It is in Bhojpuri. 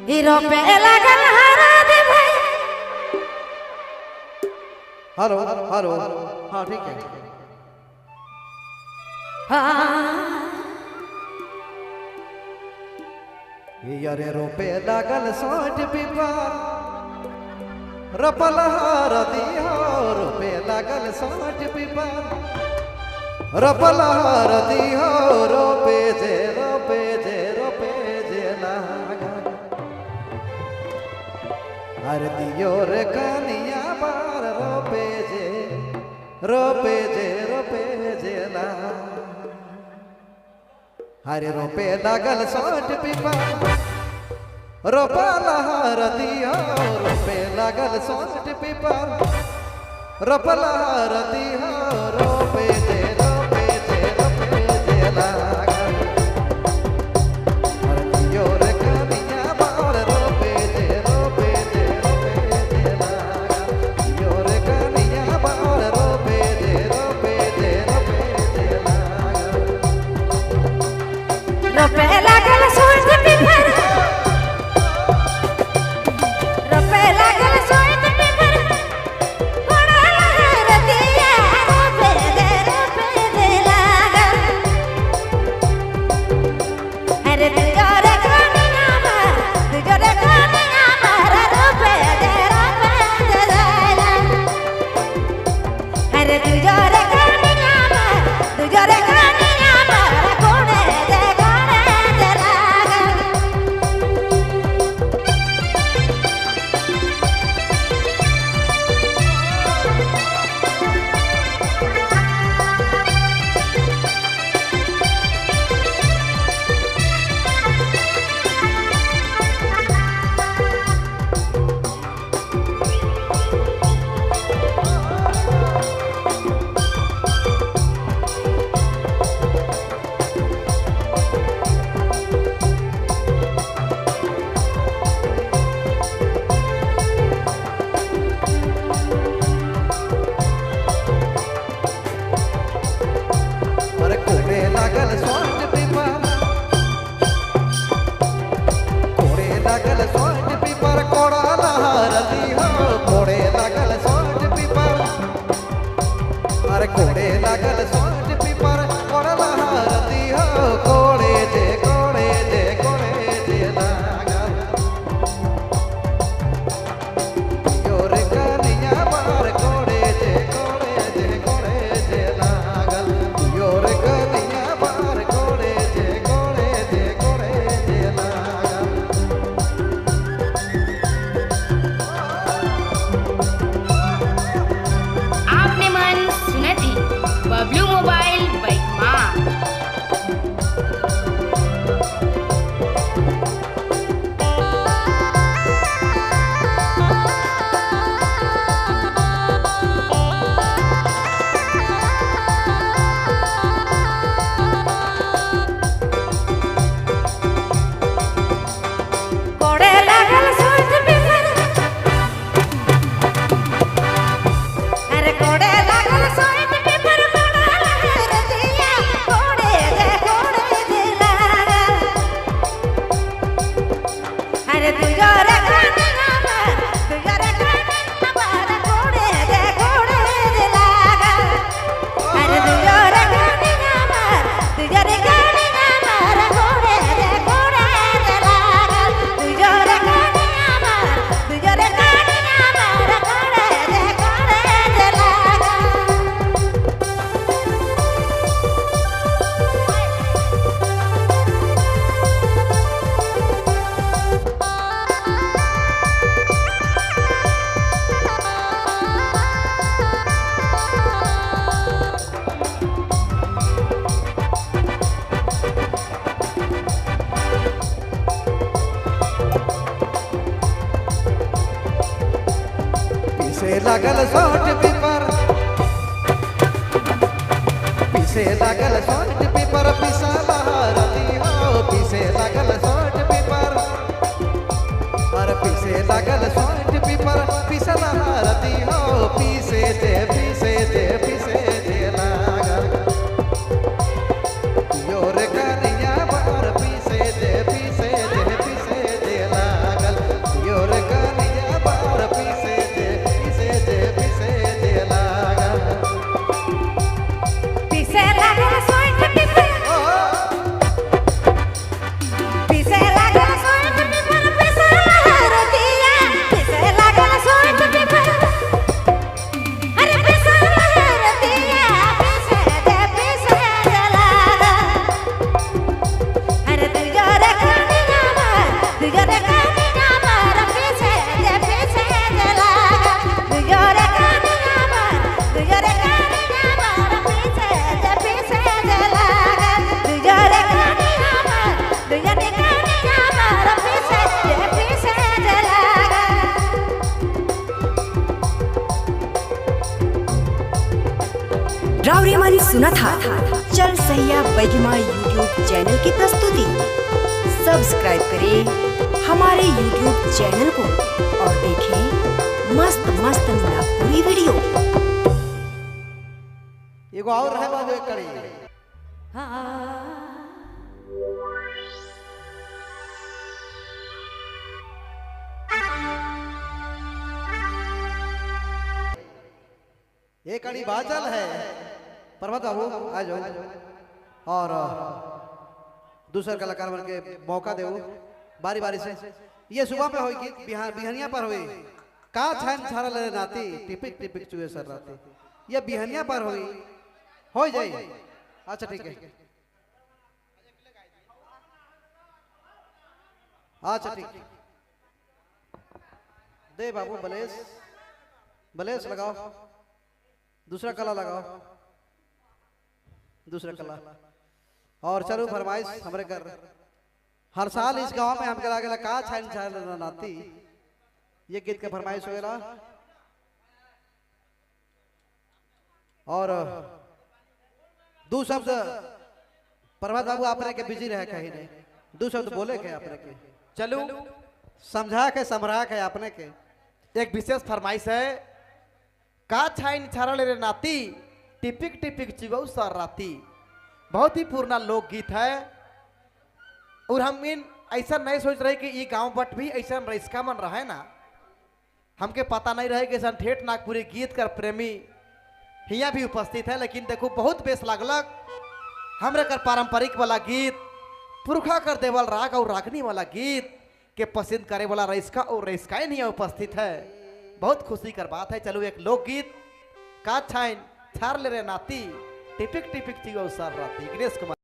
हीरो पे लगन हरा दे भाई। हेलो हेलो, हाँ ठीक है। यारे रोपे लागल सोट पिपर रपल हार दियो, रोपे लागल सोट पिपर रपल हार दियो, रोपे जे लागल हर दियो रे कनिया बार, रोपे जे लागल हरे रोपे लागल सोट पिपर रोपल हार दियो, रोपे लागल सोट पिपर रोपल हार दियो, रोपे जे लागल हर दियो रे कनिया बार, रोपे जे लागल दियो रे कनिया बार, रोपे जे लागल रोपे लागल सोट पिपर, रोपे लागल सोट पिपर, बड़ा लहर दिया, रोपे दे लागल अरे तुझो रे कनिया बार, तुझो रे कनिया बार, रोपे दे लागल अरे तुझो रे कनिया बार, तुझो रे कनिया बार, कोणे दे लागल। अरे कोड़े लागल सोट पिपर, कोड़े लागल सोट पिपर, कोड़ा लहर दियो, कोड़े लागल सोट पिपर अरे कोड़े लागल सोट पिपर, कोड़ा लहर दियो, कोड़े जे लागल दियो रे कनिया बार, कोड़े जे लागल दियो रे कनिया बार, कोड़े जे लागल आपने मन सुना थी बबलू मोबाइल बाइक माँ। कोड़े लागल सोट पिपर, अरे कोड़े लागल सोट पिपर, बड़ा लहर दिया, कोड़े दे लागल अरे तुझो रे कनिया बार, तुझो रे कनिया बार, कोड़े दे लागल अरे तुझो रे कनिया बार, तुझो रे कनिया बार, कोड़े दे लागल तुझो रे कनिया बार, तुझो रे कनिया बार, कोड़े दे लागल। पीछे लागल सोट पिपर, पीछे लागल सोट पिपर, पीसा लहर दियो, पीछे लागल सोट पिपर अरे पीछे लागल सोट पिपर, पीसा लहर दियो, पीसे जे लागल दियो रे सुना था। चल सैया बैजमा यूट्यूब चैनल की प्रस्तुति। सब्सक्राइब करें हमारे यूट्यूब चैनल को और देखें मस्त मस्त नागपुरी वीडियो। एगो और रहे बाबू एक कड़ी। एक कड़ी बाजल है पर्वत बाबू आ जाओ और दूसरा कलाकार बन के मौका दे बारी बारी से। ये सुबह पे होगी बिहनिया पर हुई का छन छारा ले नाती टिपिक टिपिक चुए सर राती। ये बिहनिया पर हुई हो जाए। अच्छा ठीक है अच्छा ठीक दे बाबू बलेस बलेस लगाओ दूसरा कला लगाओ दूसरा कला। और चलो फरमाइश हमारे घर हर साल इस गांव में हम करा गया का छान छान नाती ये गीत का फरमाइश होगा। और दो शब्द प्रभात बाबू आपने के बिजी रहे कहीं नहीं दो शब्द बोले के आपने के चलो समझा के समरा के आपने के एक विशेष फरमाइश है का छाइन छारा ले रे नाती टिपिक टिपिक चिबौ सर राती। बहुत ही पुराना लोकगीत है और हम इन ऐसा नहीं सोच रहे कि ये गांव बट भी ऐसा रईसका मन रहे ना। हमके पता नहीं रहे कि ऐसा ठेठ नागपुरी गीत कर प्रेमी हिया भी उपस्थित है। लेकिन देखो बहुत बेस लागलक हमरे कर पारंपरिक वाला गीत पुरखा कर देवल राग और रागनी वाला गीत के पसंद करे वाला रईसका और रईसकाएं नहीं उपस्थित है। बहुत खुशी कर बात है। चलो एक लोकगीत का छाइन छार ले रे नाती टिपिक टिपिक चिगौ सर राती। गणेश कुमार।